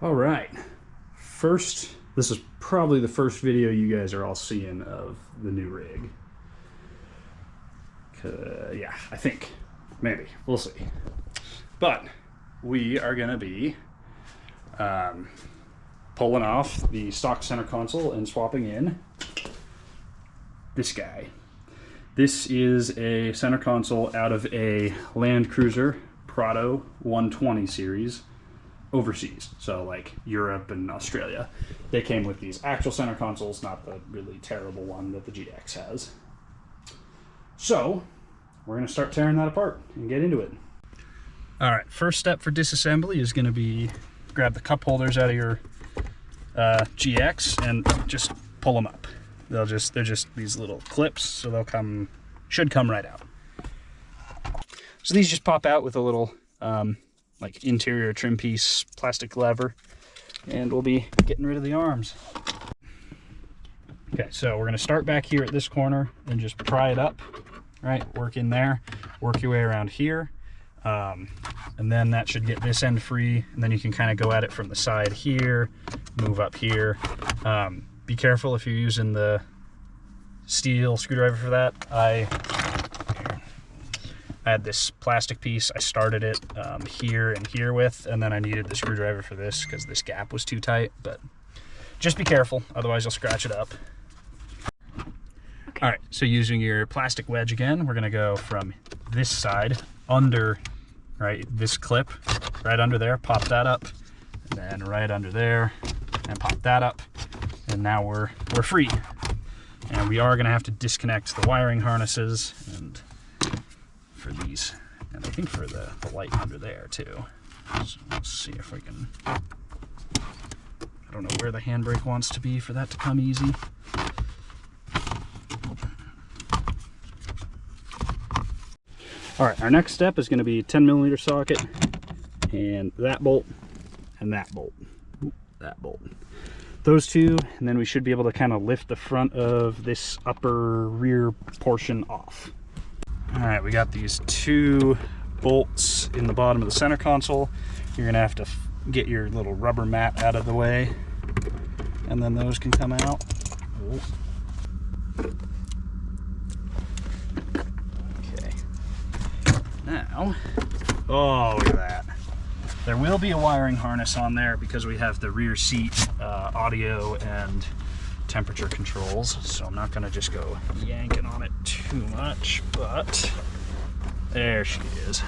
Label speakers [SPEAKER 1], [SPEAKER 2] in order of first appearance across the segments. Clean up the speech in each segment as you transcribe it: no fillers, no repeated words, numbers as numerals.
[SPEAKER 1] All right, this is probably the first video you guys are all seeing of the new rig. Yeah, I think, maybe, we'll see. But we are gonna be pulling off the stock center console and swapping in this guy. This is a center console out of a Land Cruiser Prado 120 series overseas, so like Europe and Australia. They came with these actual center consoles, not the really terrible one that the GX has. So we're going to start tearing that apart and get into it. All right, first step for disassembly is going to be grab the cup holders out of your GX and just pull them up. They're just these little clips, so they'll should come right out. So these just pop out with a little like interior trim piece plastic lever, and we'll be getting rid of the arms. Okay, so we're going to start back here at this corner and just pry it up, right? Work in there, work your way around here, and then that should get this end free, and then you can kind of go at it from the side here, move up here. Be careful if you're using the steel screwdriver for that. I had this plastic piece I started it here and here with, and then I needed the screwdriver for this because this gap was too tight, but just be careful, otherwise you'll scratch it up. Okay. All right, so using your plastic wedge again, we're gonna go from this side under, right, this clip, right under there, pop that up, and then right under there, and pop that up, and now we're free. And we are gonna have to disconnect the wiring harnesses and for these, and I think for the light under there too. So let's see if we can, I don't know where the handbrake wants to be for that to come easy. All right, our next step is going to be 10mm socket and that bolt and that bolt. That bolt. Those two, and then we should be able to kind of lift the front of this upper rear portion off. All right, we got these two bolts in the bottom of the center console. You're gonna have to get your little rubber mat out of the way, and then those can come out. Okay. Now, oh, look at that. There will be a wiring harness on there because we have the rear seat audio and temperature controls, so I'm not going to just go yanking on it too much, but there she is.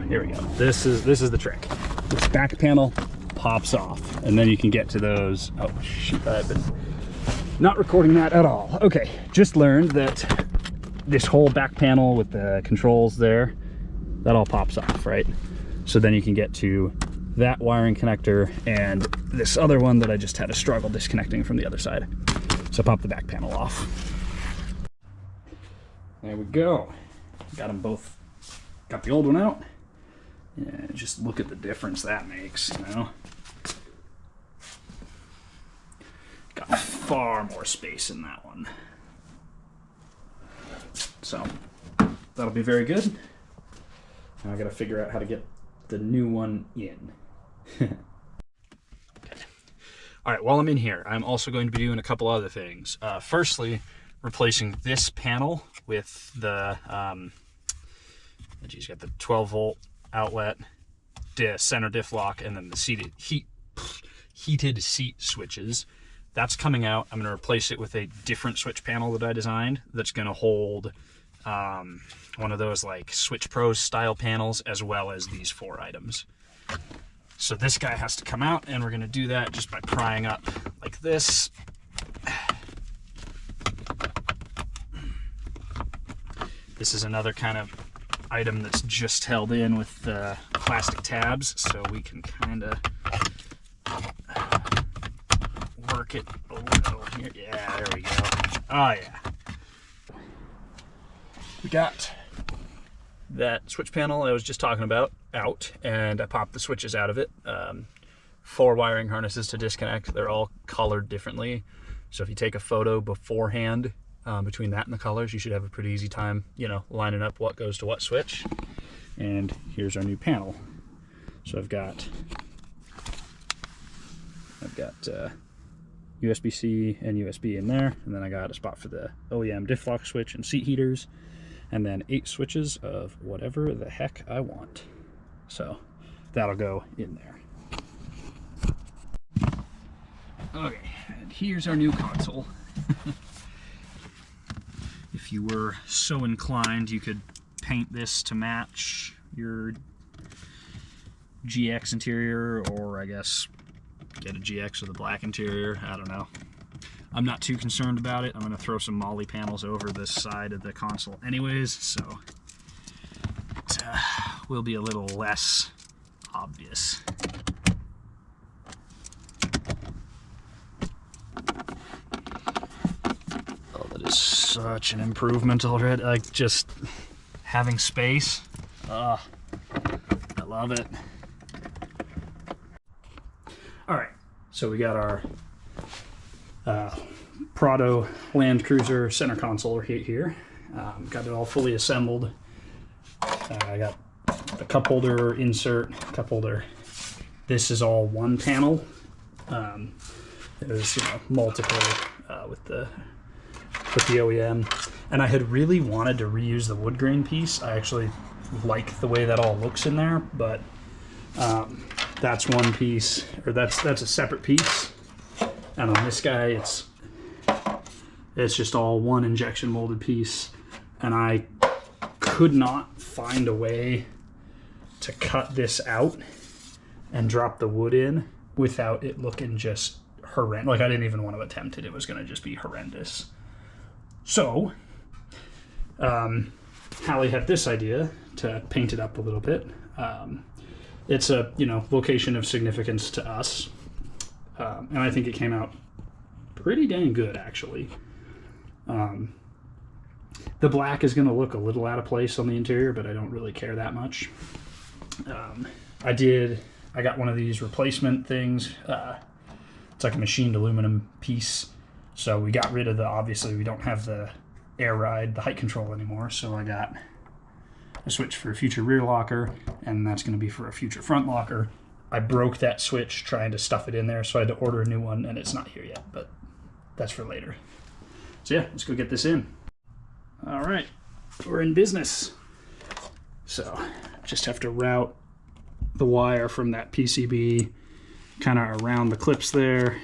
[SPEAKER 1] Here we go. This is the trick. This back panel pops off, and then you can get to those. Oh shoot, I've been not recording that at all. Okay, just learned that this whole back panel with the controls there, that all pops off, right? So then you can get to that wiring connector and this other one that I just had a struggle disconnecting from the other side. So pop the back panel off. There we go. Got them both. Got the old one out. Yeah, just look at the difference that makes, you know. Got far more space in that one. So that'll be very good. Now I gotta figure out how to get the new one in. Okay. All right, while I'm in here, I'm also going to be doing a couple other things. Firstly, replacing this panel with the, got the 12-volt outlet, center diff lock, and then the heated seat switches. That's coming out. I'm going to replace it with a different switch panel that I designed that's going to hold one of those like Switch Pro style panels, as well as these 4 items. So this guy has to come out, and we're going to do that just by prying up like this. This is another kind of item that's just held in with plastic tabs, so we can kind of work it a little here. Yeah, there we go. Oh yeah. We got that switch panel I was just talking about out, and I popped the switches out of it. 4 wiring harnesses to disconnect. They're all colored differently, so if you take a photo beforehand between that and the colors, you should have a pretty easy time, you know, lining up what goes to what switch. And here's our new panel. So I've got got USB-C and USB in there, and then I got a spot for the OEM diff lock switch and seat heaters, and then 8 switches of whatever the heck I want. So that'll go in there. Okay, and here's our new console. If you were so inclined, you could paint this to match your GX interior, or I guess get a GX with a black interior. I don't know. I'm not too concerned about it. I'm going to throw some Molly panels over this side of the console anyways, so it will be a little less obvious. Oh, that is such an improvement already. Like, just having space. I love it. Alright, so we got our Prado Land Cruiser center console here. Got it all fully assembled. I got the cup holder insert, cup holder. This is all one panel. There's multiple with the OEM, and I had really wanted to reuse the wood grain piece. I actually like the way that all looks in there, but that's one piece, or that's a separate piece. And on this guy, it's just all one injection molded piece, and I could not find a way to cut this out and drop the wood in without it looking just horrendous. Like, I didn't even want to attempt it. It was going to just be horrendous. So Hallie had this idea to paint it up a little bit. It's a location of significance to us, and I think it came out pretty dang good, actually. The black is going to look a little out of place on the interior, but I don't really care that much. I got one of these replacement things. It's like a machined aluminum piece. So we got rid of obviously we don't have the air ride, the height control anymore. So I got a switch for a future rear locker, and that's going to be for a future front locker. I broke that switch trying to stuff it in there, so I had to order a new one, and it's not here yet, but that's for later. So yeah, let's go get this in. All right, we're in business. So just have to route the wire from that PCB kind of around the clips there,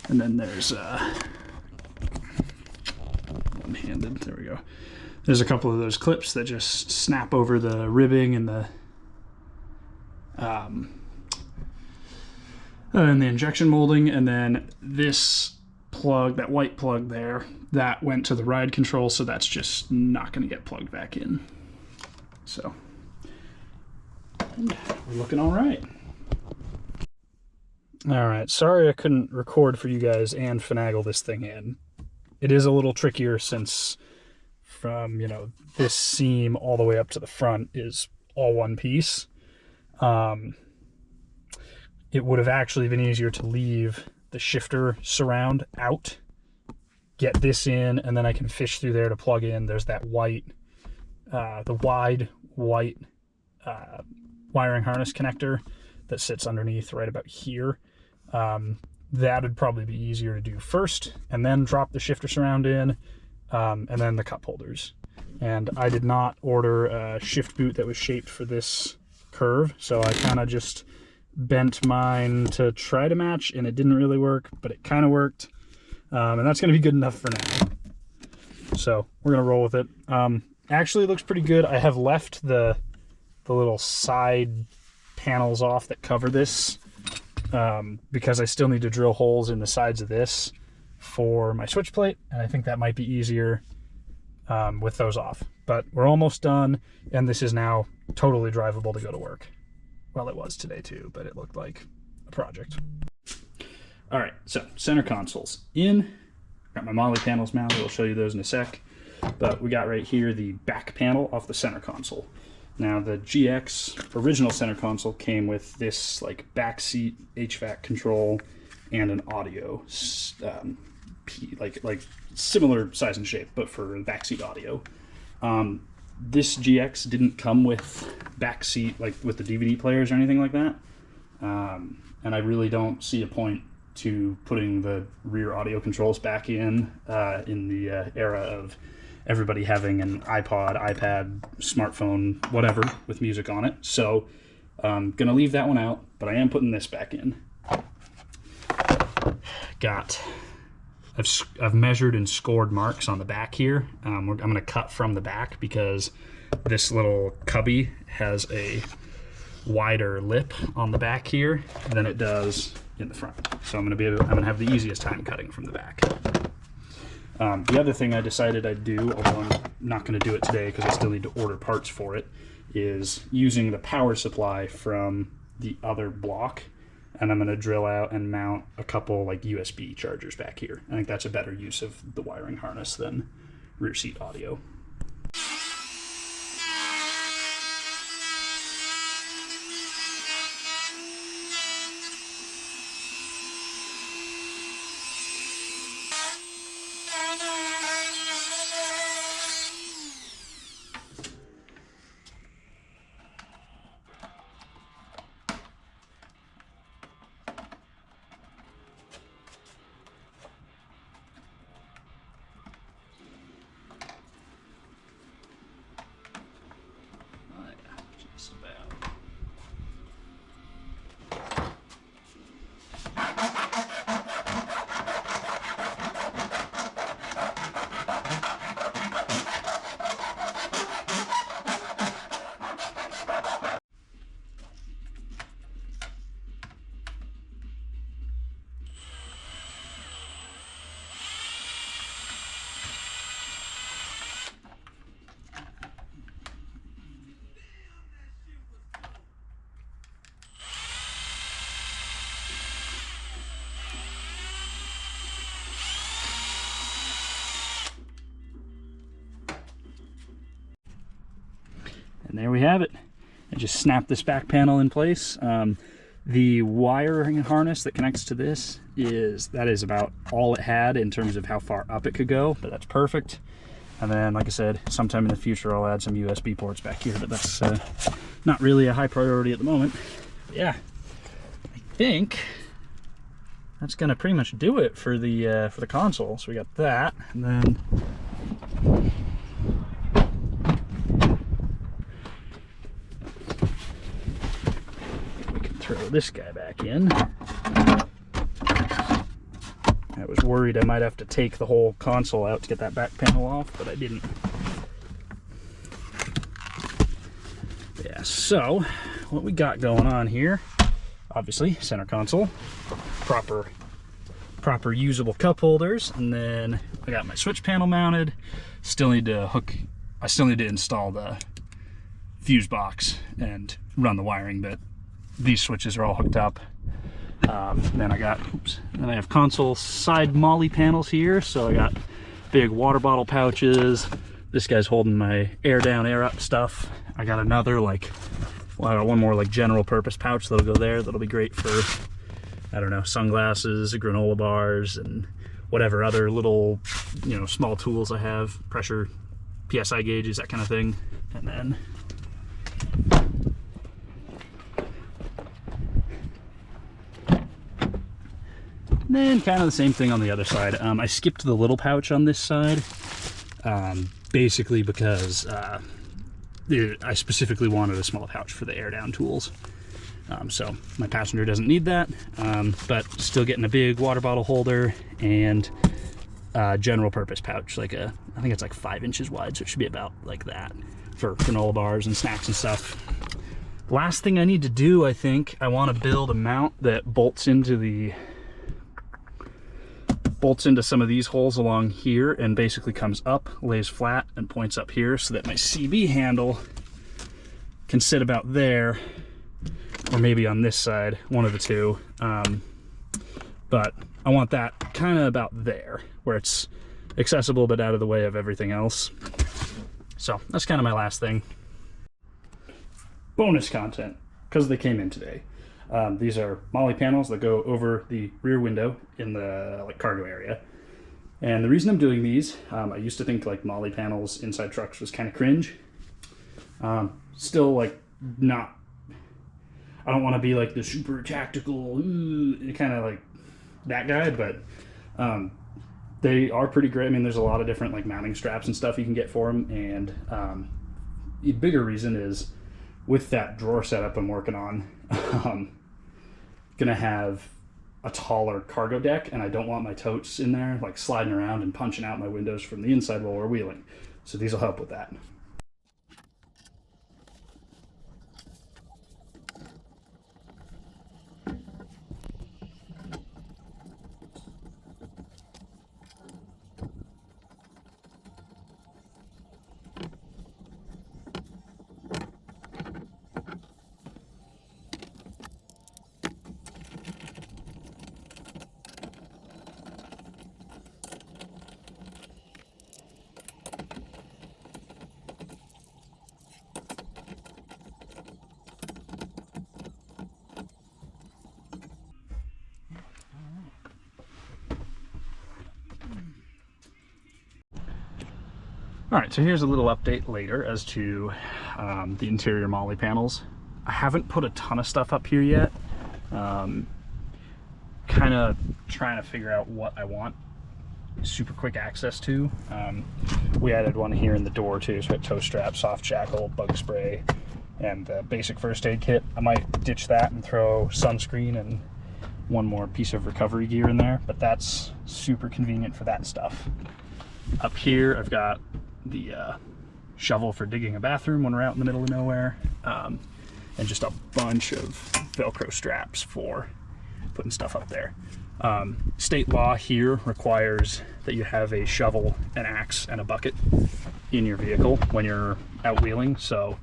[SPEAKER 1] and then there's one-handed, there we go. There's a couple of those clips that just snap over the ribbing and the injection molding, and then this plug, that white plug there, that went to the ride control, so that's just not going to get plugged back in. So we're looking all right. All right, sorry I couldn't record for you guys and finagle this thing in. It is a little trickier since from, this seam all the way up to the front is all one piece. It would have actually been easier to leave the shifter surround out, get this in, and then I can fish through there to plug in. There's that white, the wide white wiring harness connector that sits underneath right about here. That would probably be easier to do first, and then drop the shifter surround in, and then the cup holders. And I did not order a shift boot that was shaped for this curve, so I kind of just bent mine to try to match, and it didn't really work, but it kind of worked. And that's going to be good enough for now. So we're going to roll with it. Actually, it looks pretty good. I have left the little side panels off that cover this, because I still need to drill holes in the sides of this for my switch plate, and I think that might be easier with those off. But we're almost done, and this is now totally drivable to go to work. Well, it was today too, but it looked like a project. All right, so center consoles in. Got my Molly panels mounted. I'll show you those in a sec. But we got right here the back panel off the center console. Now the GX original center console came with this like backseat HVAC control and an audio, like similar size and shape, but for backseat audio. This GX didn't come with backseat, like with the DVD players or anything like that. and I really don't see a point to putting the rear audio controls back in the era of everybody having an iPod, iPad, smartphone, whatever with music on it. So I'm gonna leave that one out, but I am putting this back in. I've measured and scored marks on the back here. I'm gonna cut from the back because this little cubby has a wider lip on the back here than it does in the front. So I'm gonna have the easiest time cutting from the back. The other thing I decided I'd do, although I'm not going to do it today because I still need to order parts for it, is using the power supply from the other block, and I'm going to drill out and mount a couple like USB chargers back here. I think that's a better use of the wiring harness than rear seat audio. And there we have it. I just snapped this back panel in place. The wiring harness that connects to this is about all it had in terms of how far up it could go, but that's perfect. And then, like I said, sometime in the future I'll add some USB ports back here, but that's not really a high priority at the moment. But yeah, I think that's gonna pretty much do it for the console. So we got that, and then throw this guy back in. I was worried I might have to take the whole console out to get that back panel off, but I didn't. Yeah, so what we got going on here, obviously center console, proper usable cup holders, and then I got my switch panel mounted. I still need to install the fuse box and run the wiring, but these switches are all hooked up. Then I have console side molly panels here, so I got big water bottle pouches. This guy's holding my air down, air up stuff. I got another one more like general purpose pouch that'll go there. That'll be great for, I don't know, sunglasses, granola bars, and whatever other little, small tools I have, pressure, PSI gauges, that kind of thing. And then kind of the same thing on the other side. I skipped the little pouch on this side, basically because I specifically wanted a small pouch for the air down tools. So my passenger doesn't need that, but still getting a big water bottle holder and general purpose pouch, I think it's like 5 inches wide, so it should be about like that for granola bars and snacks and stuff. Last thing I need to do, I think, I want to build a mount that bolts into some of these holes along here and basically comes up, lays flat, and points up here so that my CB handle can sit about there, or maybe on this side, one of the two. But I want that kind of about there, where it's accessible but out of the way of everything else. So that's kind of my last thing. Bonus content, because they came in today. These are molly panels that go over the rear window in the cargo area. And the reason I'm doing these, I used to think molly panels inside trucks was kind of cringe. Still not, I don't want to be like the super tactical, kind of like that guy, but they are pretty great. I mean, there's a lot of different like mounting straps and stuff you can get for them, and the bigger reason is with that drawer setup I'm working on, gonna have a taller cargo deck, and I don't want my totes in there like sliding around and punching out my windows from the inside while we're wheeling. So these will help with that. All right, so here's a little update later as to the interior molly panels. I haven't put a ton of stuff up here yet. Kind of trying to figure out what I want super quick access to. We added one here in the door too, so we have toe strap, soft shackle, bug spray, and the basic first aid kit. I might ditch that and throw sunscreen and one more piece of recovery gear in there, but that's super convenient for that stuff. Up here, I've got the shovel for digging a bathroom when we're out in the middle of nowhere, and just a bunch of Velcro straps for putting stuff up there. State law here requires that you have a shovel, an axe, and a bucket in your vehicle when you're out wheeling, so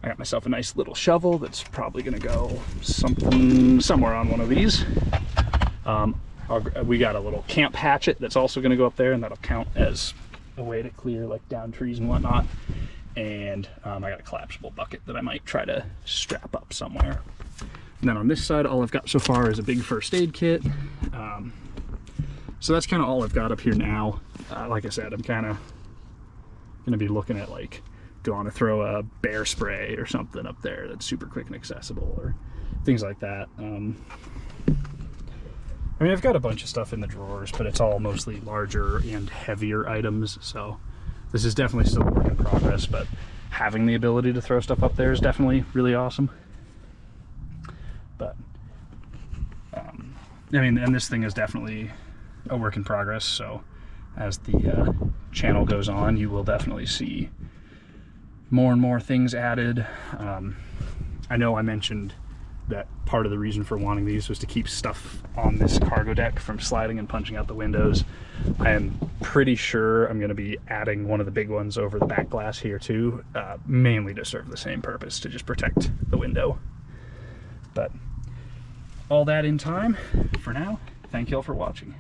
[SPEAKER 1] I got myself a nice little shovel that's probably going to go somewhere on one of these. We got a little camp hatchet that's also going to go up there, and that'll count as a way to clear like down trees and whatnot. And I got a collapsible bucket that I might try to strap up somewhere. And then on this side, all I've got so far is a big first aid kit. So that's kind of all I've got up here now. Like I said, I'm kind of going to be looking at like, do I want to throw a bear spray or something up there that's super quick and accessible, or things like that. I mean, I've got a bunch of stuff in the drawers, but it's all mostly larger and heavier items, so this is definitely still a work in progress, but having the ability to throw stuff up there is definitely really awesome. But, I mean, and this thing is definitely a work in progress, so as the channel goes on, you will definitely see more and more things added. I know I mentioned that part of the reason for wanting these was to keep stuff on this cargo deck from sliding and punching out the windows. I am pretty sure I'm going to be adding one of the big ones over the back glass here too, mainly to serve the same purpose, to just protect the window. But all that in time. For now, thank you all for watching.